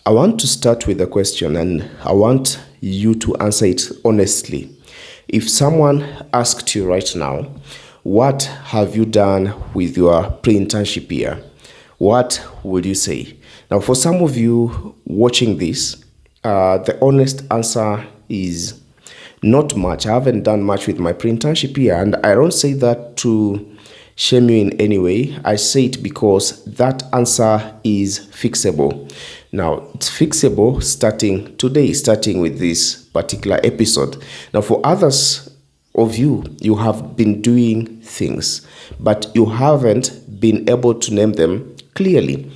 I want to start with a question and I want you to answer it honestly. If someone asked you right now, what have you done with your pre-internship year? What would you say? Now, for some of you watching this, the honest answer is not much. I haven't done much with my pre-internship year, and I don't say that to shame you in any way. I say it because that answer is fixable. Now, it's fixable starting today, starting with this particular episode. Now, for others of you, you have been doing things, but you haven't been able to name them clearly.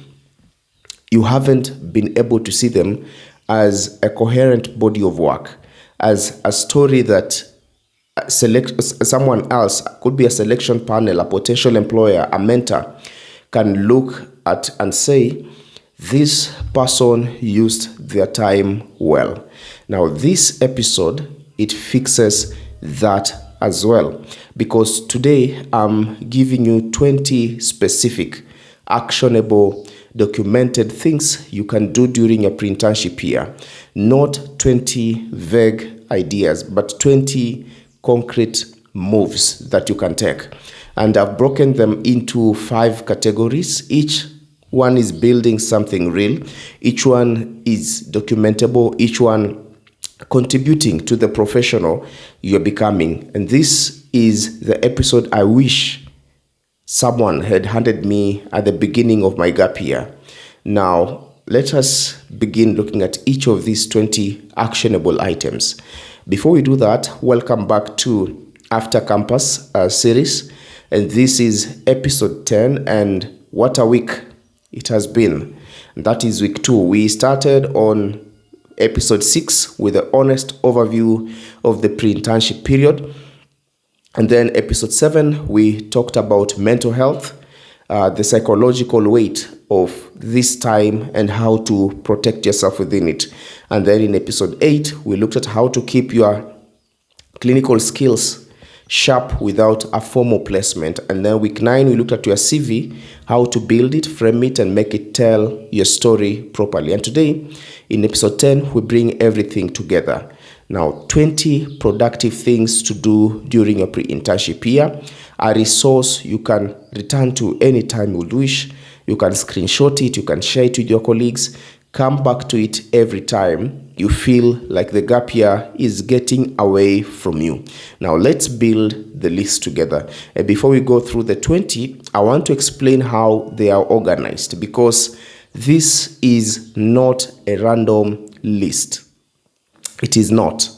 You haven't been able to see them as a coherent body of work, as a story that someone else, could be a selection panel, a potential employer, a mentor, can look at and say, this person used their time well. Now, this episode, it fixes that as well, because today I'm giving you 20 specific, actionable, documented things you can do during your pre-internship year. Not 20 vague ideas, but 20 concrete moves that you can take. And I've broken them into 5 categories. Each one is building something real. Each one is documentable. Each one contributing to the professional you're becoming. And this is the episode I wish someone had handed me at the beginning of my gap year. Now, let us begin looking at each of these 20 actionable items. Before we do that, welcome back to After Campus series. And this is episode 10, and what a week it has been. And that is week 2. We started on episode 6 with an honest overview of the pre-internship period. And then episode 7, we talked about mental health, the psychological weight of this time and how to protect yourself within it. And then in episode 8, we looked at how to keep your clinical skills sharp without a formal placement. And then week 9, we looked at your CV, how to build it, frame it, and make it tell your story properly. And today, in episode 10, we bring everything together. Now, 20 productive things to do during your pre-internship year, a resource you can return to anytime you wish. You can screenshot it, you can share it with your colleagues, come back to it every time you feel like the gap year is getting away from you. Now, let's build the list together. And before we go through the 20, I want to explain how they are organized, because this is not a random list. It is not.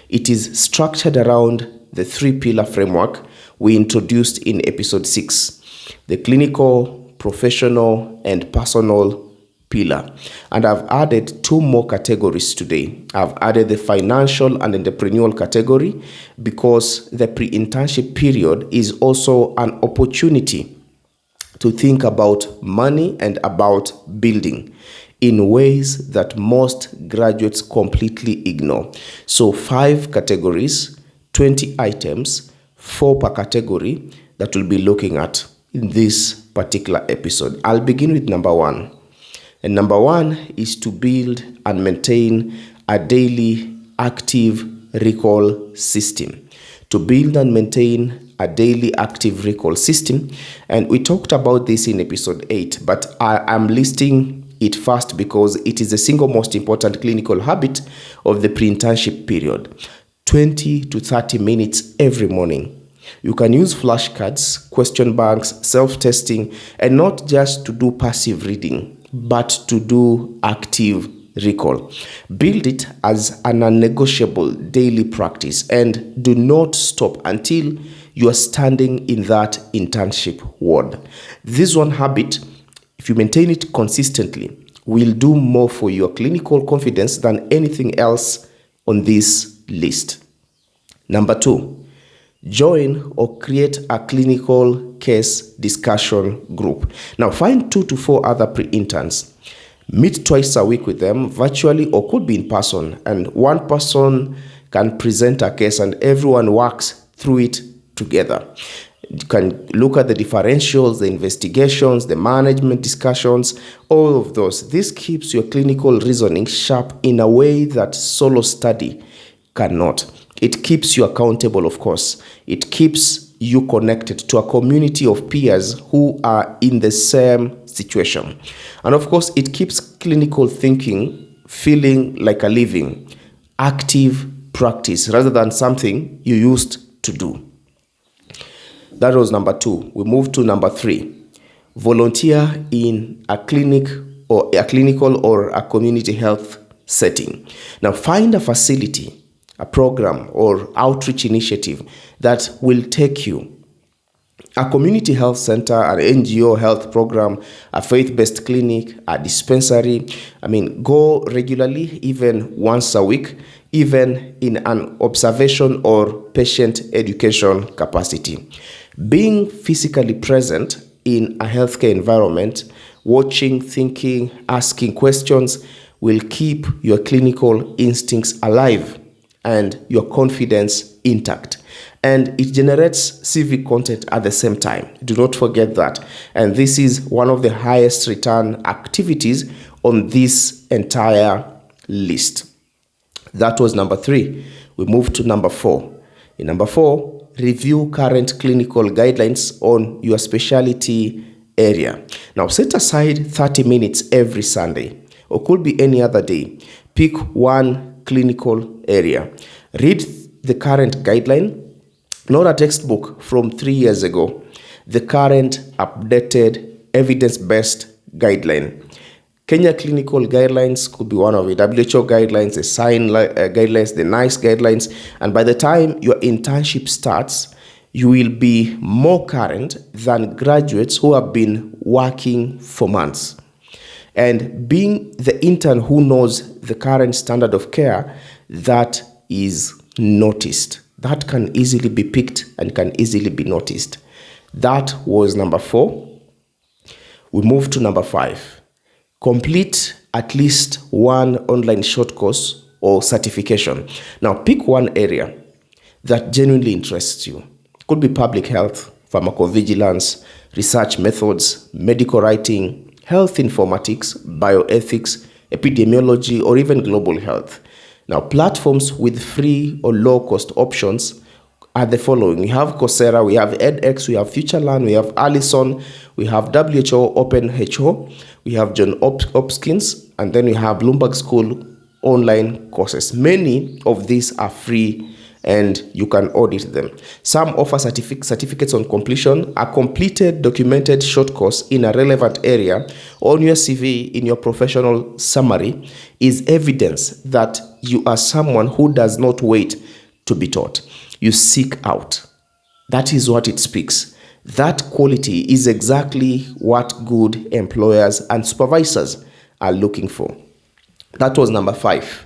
It is structured around the 3-pillar framework we introduced in episode 6, the clinical, professional, and personal pillar. And I've added 2 more categories today. I've added the financial and entrepreneurial category because the pre-internship period is also an opportunity to think about money and about building in ways that most graduates completely ignore. So 5 categories, 20 items, 4 per category that we'll be looking at in this particular episode. I'll begin with number 1. And number 1 is to build and maintain a daily active recall system. To build and maintain a daily active recall system. And we talked about this in episode 8, but I'm listing it first because it is the single most important clinical habit of the pre-internship period. 20 to 30 minutes every morning. You can use flashcards, question banks, self-testing, and not just to do passive reading, but to do active recall. Build it as a non-negotiable daily practice and do not stop until you are standing in that internship ward. This one habit, if you maintain it consistently, will do more for your clinical confidence than anything else on this list. Number 2, join or create a clinical case discussion group. Now, find 2 to 4 other pre-interns. Meet twice a week with them, virtually or could be in person, and one person can present a case and everyone works through it together. You can look at the differentials, the investigations, the management discussions, all of those. This keeps your clinical reasoning sharp in a way that solo study cannot. It keeps you accountable, of course. It keeps you connected to a community of peers who are in the same situation. And of course, it keeps clinical thinking feeling like a living, active practice rather than something you used to do. That was number 2. We move to number 3. Volunteer in a clinic or a clinical or a community health setting. Now find a facility, a program or outreach initiative that will take you. A community health center, an NGO health program, a faith-based clinic, a dispensary. Go regularly, even once a week, even in an observation or patient education capacity. Being physically present in a healthcare environment, watching, thinking, asking questions will keep your clinical instincts alive and your confidence intact. And it generates civic content at the same time. Do not forget that. And this is one of the highest return activities on this entire list. That was number 3. We move to number 4. In number 4, review current clinical guidelines on your specialty area. Now set aside 30 minutes every Sunday, or could be any other day. Pick one clinical area. Read the current guideline, not a textbook from 3 years ago, the current updated evidence-based guideline. Kenya clinical guidelines could be one of it. WHO guidelines, the SIGN guidelines, the NICE guidelines. And by the time your internship starts, you will be more current than graduates who have been working for months. And being the intern who knows the current standard of care, that is noticed. That can easily be picked and can easily be noticed. That was number 4. We move to number 5. Complete at least one online short course or certification. Now pick one area that genuinely interests you. It could be public health, pharmacovigilance, research methods, medical writing, health informatics, bioethics, epidemiology, or even global health. Now platforms with free or low-cost options are the following. We have Coursera, we have edX, we have FutureLearn, we have Allison, we have WHO OpenHO, we have John Hopkins, and then we have Bloomberg School online courses. Many of these are free and you can audit them. Some offer certificates on completion. A completed documented short course in a relevant area on your CV in your professional summary is evidence that you are someone who does not wait to be taught. You seek out. That is what it speaks. That quality is exactly what good employers and supervisors are looking for. That was number 5.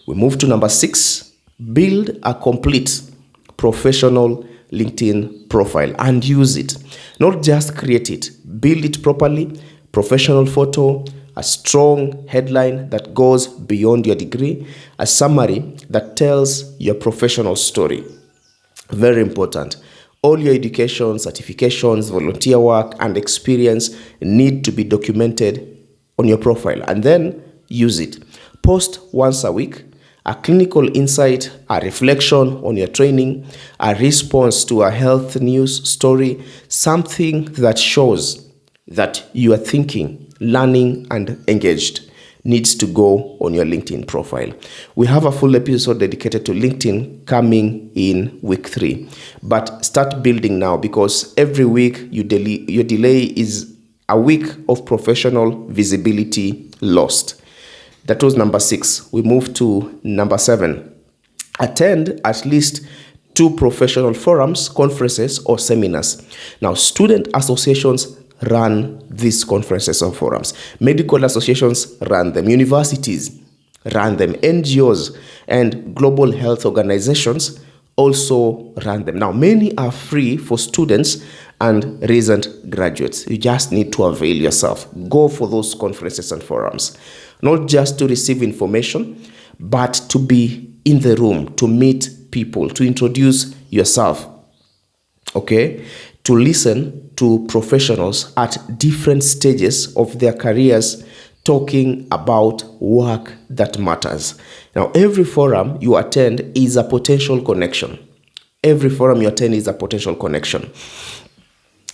We move to number 6. Build a complete professional LinkedIn profile and use it. Not just create it. Build it properly. Professional photo, a strong headline that goes beyond your degree, a summary that tells your professional story. Very important. All your education, certifications, volunteer work, and experience need to be documented on your profile, and then use it. Post once a week, a clinical insight, a reflection on your training, a response to a health news story, something that shows that you are thinking, learning, and engaged needs to go on your LinkedIn profile. We have a full episode dedicated to LinkedIn coming in week 3. But start building now, because every week your delay is a week of professional visibility lost. That was number 6. We move to number 7. Attend at least 2 professional forums, conferences, or seminars. Now, student associations run these conferences or forums. Medical associations run them. Universities run them. NGOs and global health organizations also run them. Now, many are free for students and recent graduates. You just need to avail yourself. Go for those conferences and forums. Not just to receive information, but to be in the room, to meet people, to introduce yourself. Okay? to listen to professionals at different stages of their careers talking about work that matters. Now, every forum you attend is a potential connection. Every forum you attend is a potential connection.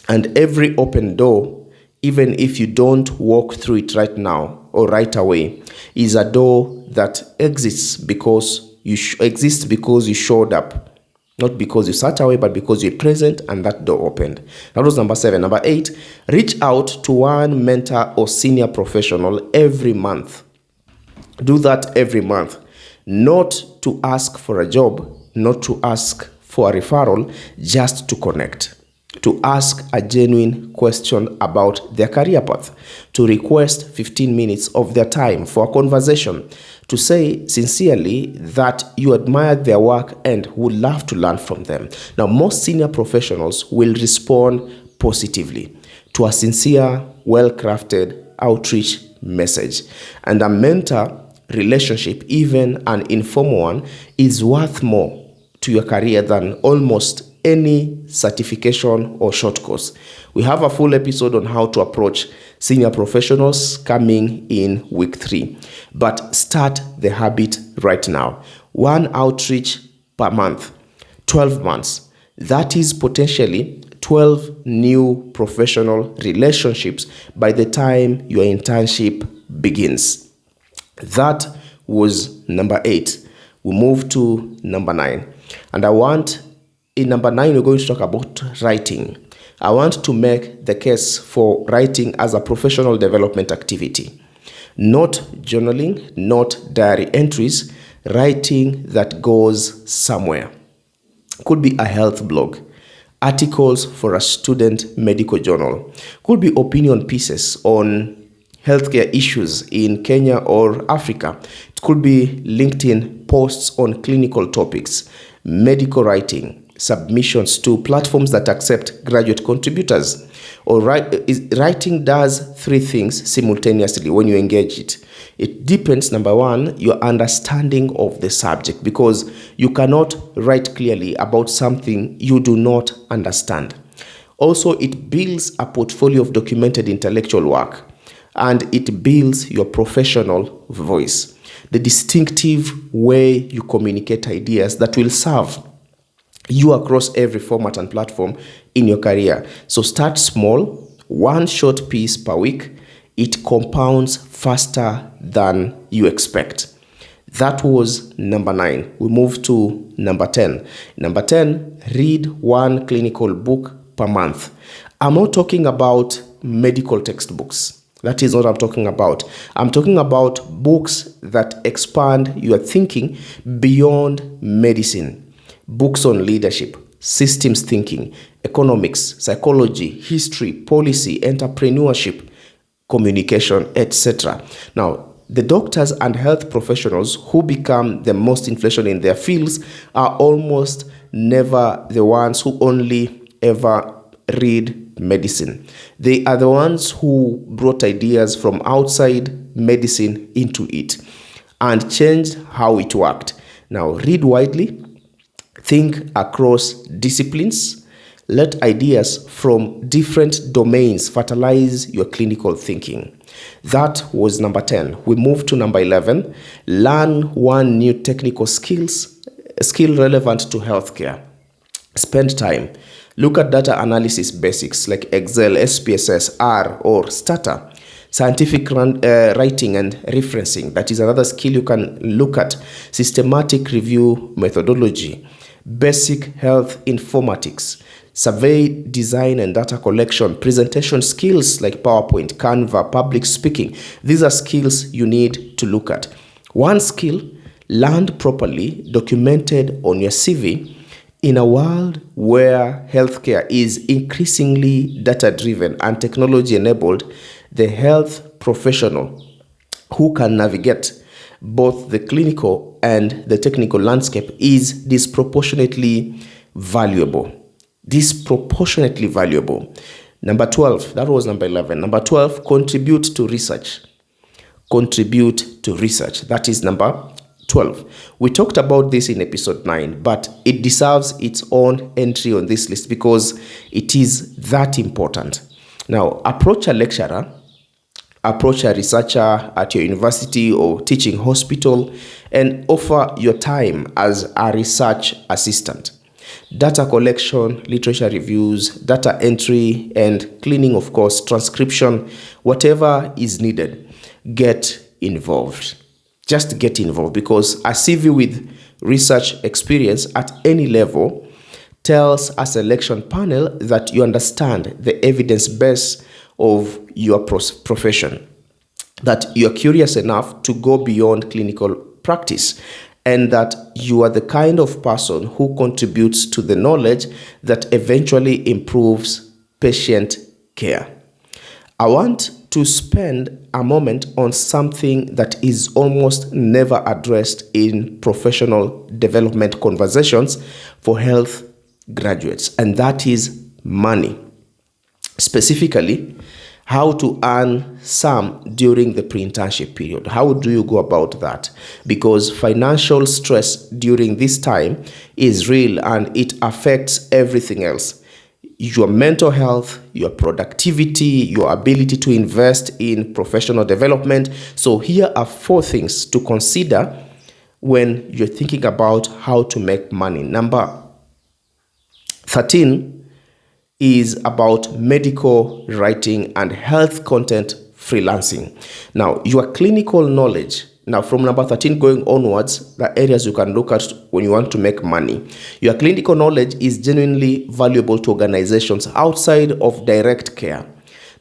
And every open door, even if you don't walk through it right now or right away, is a door that exists because you showed up. Not because you sat away, but because you're present and that door opened. That was number 7. Number 8, reach out to one mentor or senior professional every month. Do that every month. Not to ask for a job, not to ask for a referral, just to connect. To ask a genuine question about their career path. To request 15 minutes of their time for a conversation. To say sincerely that you admire their work and would love to learn from them. Now, most senior professionals will respond positively to a sincere, well-crafted outreach message. And a mentor relationship, even an informal one, is worth more to your career than almost any certification or short course. We have a full episode on how to approach senior professionals coming in week 3. But start the habit right now. 1 outreach per month, 12 months. That is potentially 12 new professional relationships by the time your internship begins. That was number 8. We move to number 9. And in number 9, we're going to talk about writing. I want to make the case for writing as a professional development activity. Not journaling, not diary entries, writing that goes somewhere. Could be a health blog, articles for a student medical journal, could be opinion pieces on healthcare issues in Kenya or Africa. It could be LinkedIn posts on clinical topics, medical writing, submissions to platforms that accept graduate contributors. Or writing does 3 things simultaneously when you engage it. It deepens, number 1, your understanding of the subject, because you cannot write clearly about something you do not understand. Also, it builds a portfolio of documented intellectual work, and it builds your professional voice, the distinctive way you communicate ideas that will serve you across every format and platform in your career. So start small, 1 short piece per week. It compounds faster than you expect. That was number 9. We move to number 10. Number 10, read 1 clinical book per month. I'm not talking about medical textbooks. That is what I'm talking about. I'm talking about books that expand your thinking beyond medicine. Books on leadership, systems thinking, economics, psychology, history, policy, entrepreneurship, communication, etc. Now, the doctors and health professionals who become the most influential in their fields are almost never the ones who only ever read medicine. They are the ones who brought ideas from outside medicine into it and changed how it worked. Now, read widely. Think across disciplines. Let ideas from different domains fertilize your clinical thinking. That was number 10. We move to number 11. Learn 1 new technical skill relevant to healthcare. Spend time. Look at data analysis basics like Excel, SPSS, R, or Stata. Scientific writing and referencing. That is another skill you can look at. Systematic review methodology. Basic health informatics, survey design and data collection, presentation skills like PowerPoint, Canva, public speaking. These are skills you need to look at. 1 skill learned properly, documented on your CV. In a world where healthcare is increasingly data-driven and technology-enabled, the health professional who can navigate both the clinical and the technical landscape is disproportionately valuable. Disproportionately valuable. Number 12, that was number 11. Number 12, contribute to research. Contribute to research. That is number 12. We talked about this in episode 9, but it deserves its own entry on this list because it is that important. Now, approach a lecturer, approach a researcher at your university or teaching hospital, and offer your time as a research assistant. Data collection, literature reviews, data entry, and cleaning, of course, transcription, whatever is needed, get involved. Just get involved, because a CV with research experience at any level tells a selection panel that you understand the evidence base of your profession, that you're curious enough to go beyond clinical practice, and that you are the kind of person who contributes to the knowledge that eventually improves patient care. I want to spend a moment on something that is almost never addressed in professional development conversations for health graduates, and that is money. Specifically, how to earn some during the pre-internship period. How do you go about that? Because financial stress during this time is real and it affects everything else. Your mental health, your productivity, your ability to invest in professional development. So here are 4 things to consider when you're thinking about how to make money. Number 13 is about medical writing and health content freelancing. Now, your clinical knowledge, now from number 13 going onwards, the areas you can look at when you want to make money. Your clinical knowledge is genuinely valuable to organizations outside of direct care.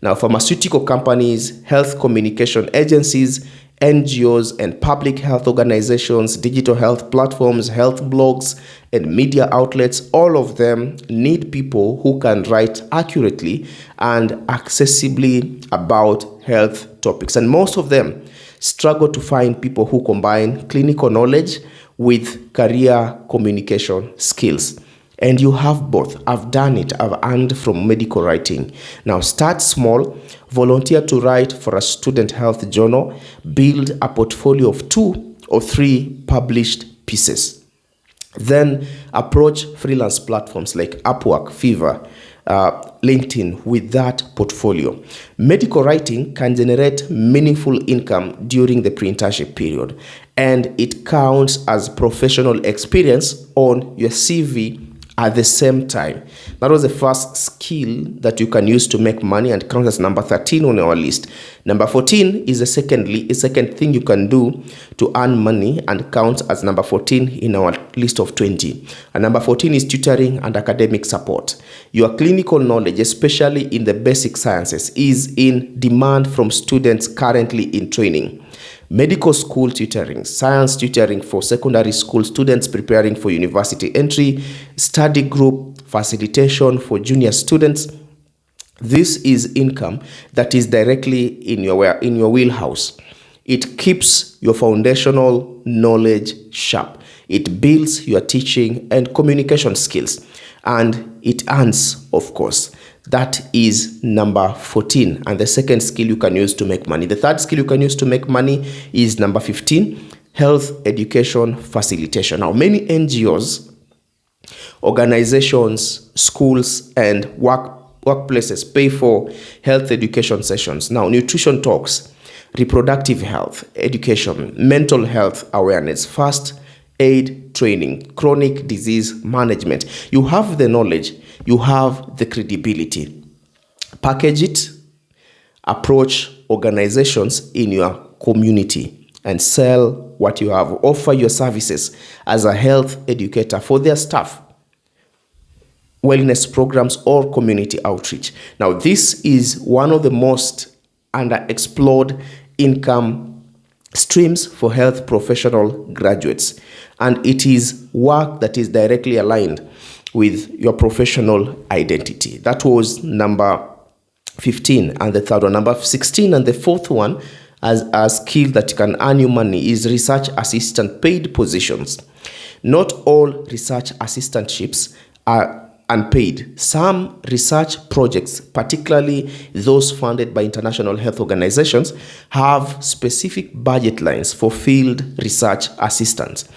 Now, pharmaceutical companies, health communication agencies, NGOs and public health organizations, digital health platforms, health blogs, and media outlets, all of them need people who can write accurately and accessibly about health topics. And most of them struggle to find people who combine clinical knowledge with career communication skills. And you have both. I've done it. I've earned from medical writing. Now start small. Volunteer to write for a student health journal. Build a portfolio of 2 or 3 published pieces. Then approach freelance platforms like Upwork, Fiverr, LinkedIn with that portfolio. Medical writing can generate meaningful income during the pre-internship period, and it counts as professional experience on your CV at the same time. That was the first skill that you can use to make money and counts as number 13 on our list. Number 14 is a second thing you can do to earn money and counts as number 14 in our list of 20. And number 14 is tutoring and academic support. Your clinical knowledge, especially in the basic sciences, is in demand from students currently in training. Medical school tutoring, science tutoring for secondary school students preparing for university entry, study group facilitation for junior students. This is income that is directly in your wheelhouse. It keeps your foundational knowledge sharp. It builds your teaching and communication skills, and it earns, of course. That is number 14, and the second skill you can use to make money. The third skill you can use to make money is number 15, health education facilitation. Now, many NGOs, organizations, schools, and workplaces pay for health education sessions. Now, nutrition talks, reproductive health education, mental health awareness, first aid training, chronic disease management. You have the knowledge, you have the credibility. Package it, approach organizations in your community and sell what you have. Offer your services as a health educator for their staff, wellness programs, or community outreach. Now, this is one of the most underexplored income streams for health professional graduates, and it is work that is directly aligned with your professional identity. That was number 15 and the third one. Number 16 and the fourth one as a skill that can earn you money is research assistant paid positions. Not all research assistantships are unpaid. Some research projects, particularly those funded by international health organizations, have specific budget lines for field research assistants.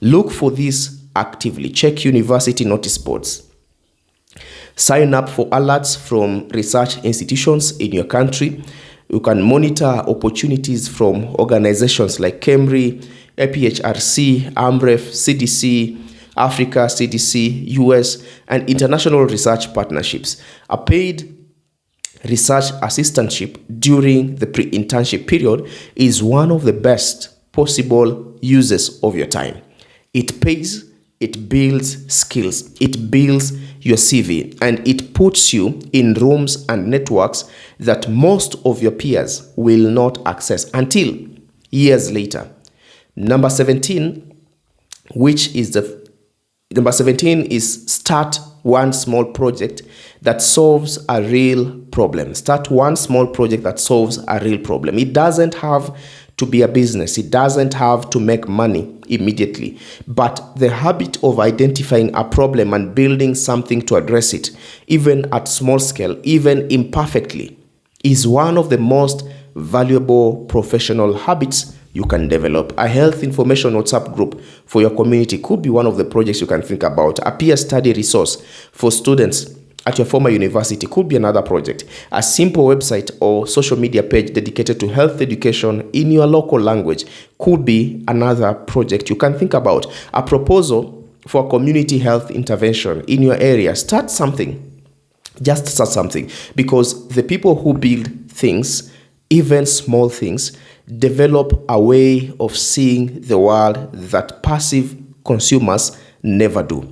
Look for this actively. Check university notice boards. Sign up for alerts from research institutions in your country. You can monitor opportunities from organizations like KEMRI, APHRC, AMREF, CDC, Africa, CDC, US, and international research partnerships. A paid research assistantship during the pre-internship period is one of the best possible uses of your time. It pays, it builds skills, it builds your CV, and it puts you in rooms and networks that most of your peers will not access until years later. Number 17, Number 17 is start one small project that solves a real problem. Start one small project that solves a real problem. It doesn't have to be a business. It doesn't have to make money immediately. But the habit of identifying a problem and building something to address it, even at small scale, even imperfectly, is one of the most valuable professional habits you can develop. A health information WhatsApp group for your community could be one of the projects you can think about. A peer study resource for students at your former university could be another project. A simple website or social media page dedicated to health education in your local language could be another project you can think about. A proposal for community health intervention in your area. Start something. Just start something, because the people who build things, even small things, develop a way of seeing the world that passive consumers never do.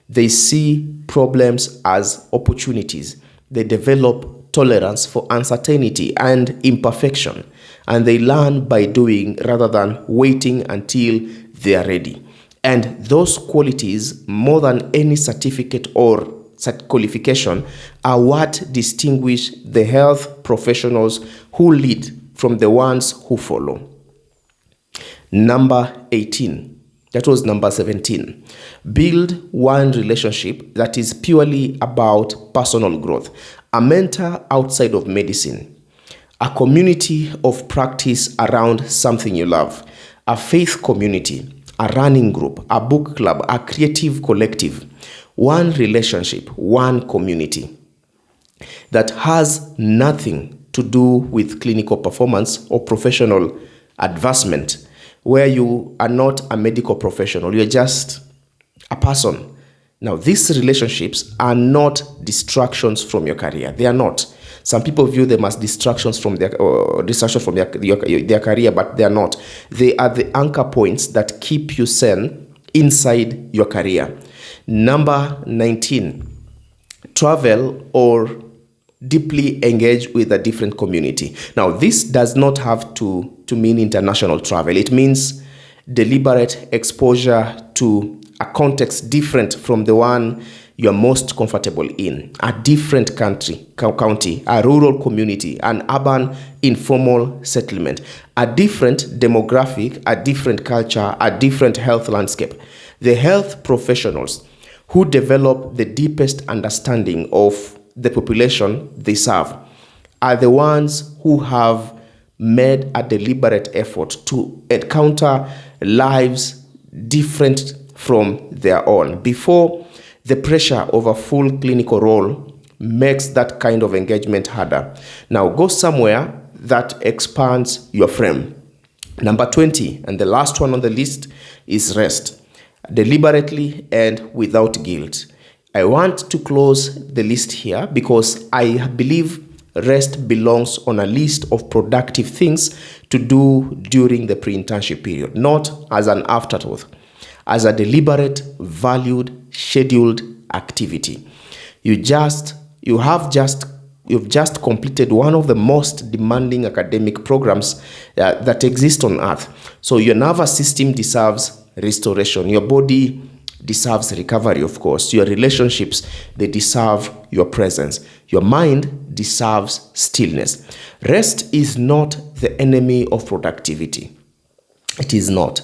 They see problems as opportunities. They develop tolerance for uncertainty and imperfection, and they learn by doing rather than waiting until they are ready. And those qualities, more than any certificate or qualification, are what distinguish the health professionals who lead from the ones who follow. Number 18. That was number 17. Build one relationship that is purely about personal growth. A mentor outside of medicine. A community of practice around something you love. A faith community. A running group. A book club. A creative collective. One relationship. One community that has nothing to do with clinical performance or professional advancement, where you are not a medical professional, you're just a person. Now, these relationships are not distractions from your career. They are not. Some people view them as distractions from their career, but they are not. They are the anchor points that keep you sane inside your career. Number 19, travel or deeply engage with a different community. Now, this does not have to mean international travel. It means deliberate exposure to a context different from the one you are most comfortable in. A different county, a rural community, an urban informal settlement, a different demographic, a different culture, a different health landscape. The health professionals who develop the deepest understanding of the population they serve are the ones who have made a deliberate effort to encounter lives different from their own before the pressure of a full clinical role makes that kind of engagement harder. Now, go somewhere that expands your frame. Number 20, and the last one on the list, is rest. Deliberately and without guilt. I want to close the list here because I believe rest belongs on a list of productive things to do during the pre-internship period, not as an afterthought, as a deliberate, valued, scheduled activity. You've just completed one of the most demanding academic programs that exist on earth. So your nervous system deserves restoration. Your body deserves recovery, of course. Your relationships, they deserve your presence. Your mind deserves stillness. Rest is not the enemy of productivity. It is not.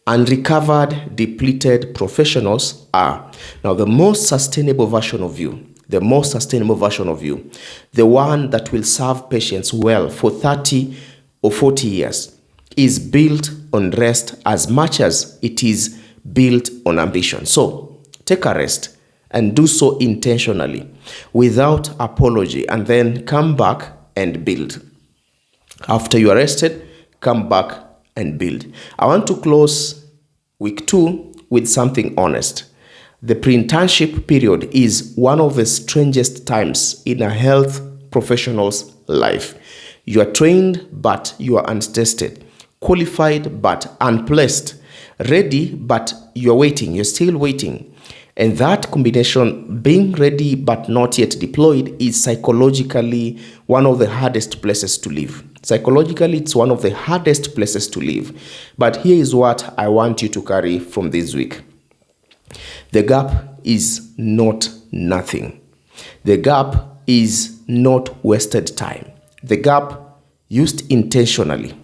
Unrecovered, depleted professionals are. Now, the most sustainable version of you, the one that will serve patients well for 30 or 40 years, is built on rest as much as it is built on ambition. So, take a rest and do so intentionally, without apology, and then come back and build. After you are rested, come back and build. I want to close week 2 with something honest. The pre-internship period is one of the strangest times in a health professional's life. You are trained, but you are untested. Qualified, but unplaced. Ready, but you are waiting. You're still waiting. And that combination, being ready but not yet deployed, is psychologically one of the hardest places to live. Psychologically, it's one of the hardest places to live. But here is what I want you to carry from this week. The gap is not nothing. The gap is not wasted time. The gap, used intentionally,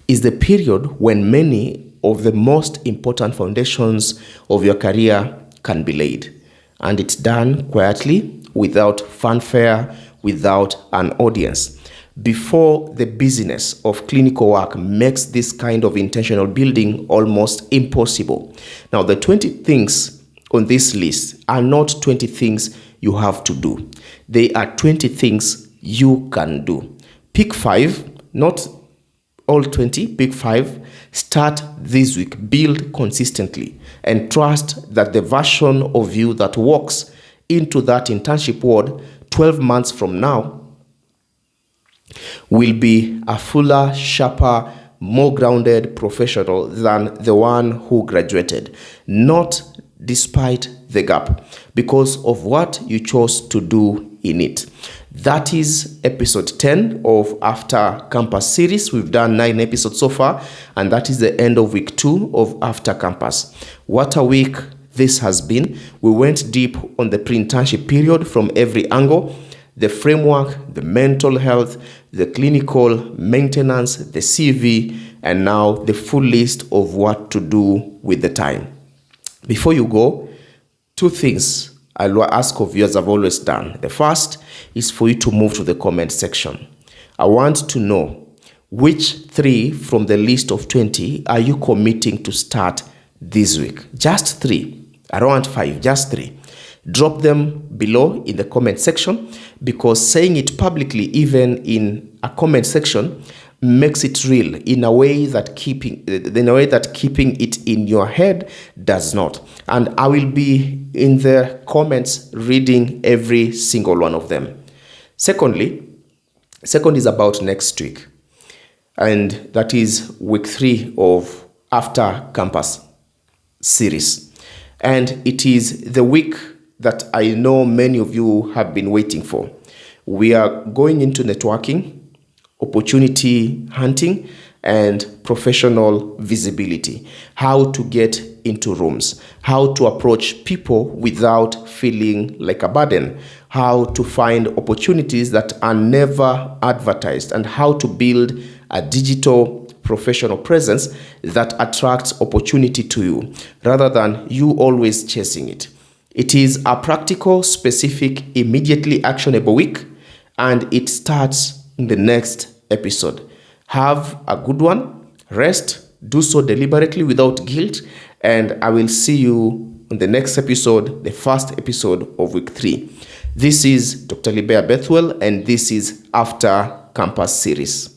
is the period when many of the most important foundations of your career can be laid. And it's done quietly, without fanfare, without an audience. Before the busyness of clinical work makes this kind of intentional building almost impossible. Now, the 20 things on this list are not 20 things you have to do. They are 20 things you can do. Pick 5, not all 20, pick 5. Start this week, build consistently, and trust that the version of you that walks into that internship world 12 months from now will be a fuller, sharper, more grounded professional than the one who graduated, not despite the gap, because of what you chose to do in it. That is episode 10 of After Campus series. We've done 9 episodes so far, and that is the end of week 2 of After Campus. What a week this has been. We went deep on the pre-internship period from every angle: the framework, the mental health, the clinical maintenance, the CV, and now the full list of what to do with the time. Before you go, 2 things I'll ask of you, as I've always done. The first is for you to move to the comment section. I want to know which 3 from the list of 20 are you committing to start this week. Just 3. I don't want 5, just 3. Drop them below in the comment section, because saying it publicly, even in a comment section, makes it real in a way that keeping it in your head does not. And I will be in the comments reading every single one of them. Second is about next week, and that is week 3 of After Campus series. And it is the week that I know many of you have been waiting for. We are going into networking, opportunity hunting, and professional visibility. How to get into rooms, how to approach people without feeling like a burden, how to find opportunities that are never advertised, and how to build a digital professional presence that attracts opportunity to you rather than you always chasing it. It is a practical, specific, immediately actionable week, and it starts in the next episode. Have a good one, rest, do so deliberately without guilt, and I will see you on the next episode, the first episode of week 3. This is Dr. Libea Bethwell, and this is After Campus series.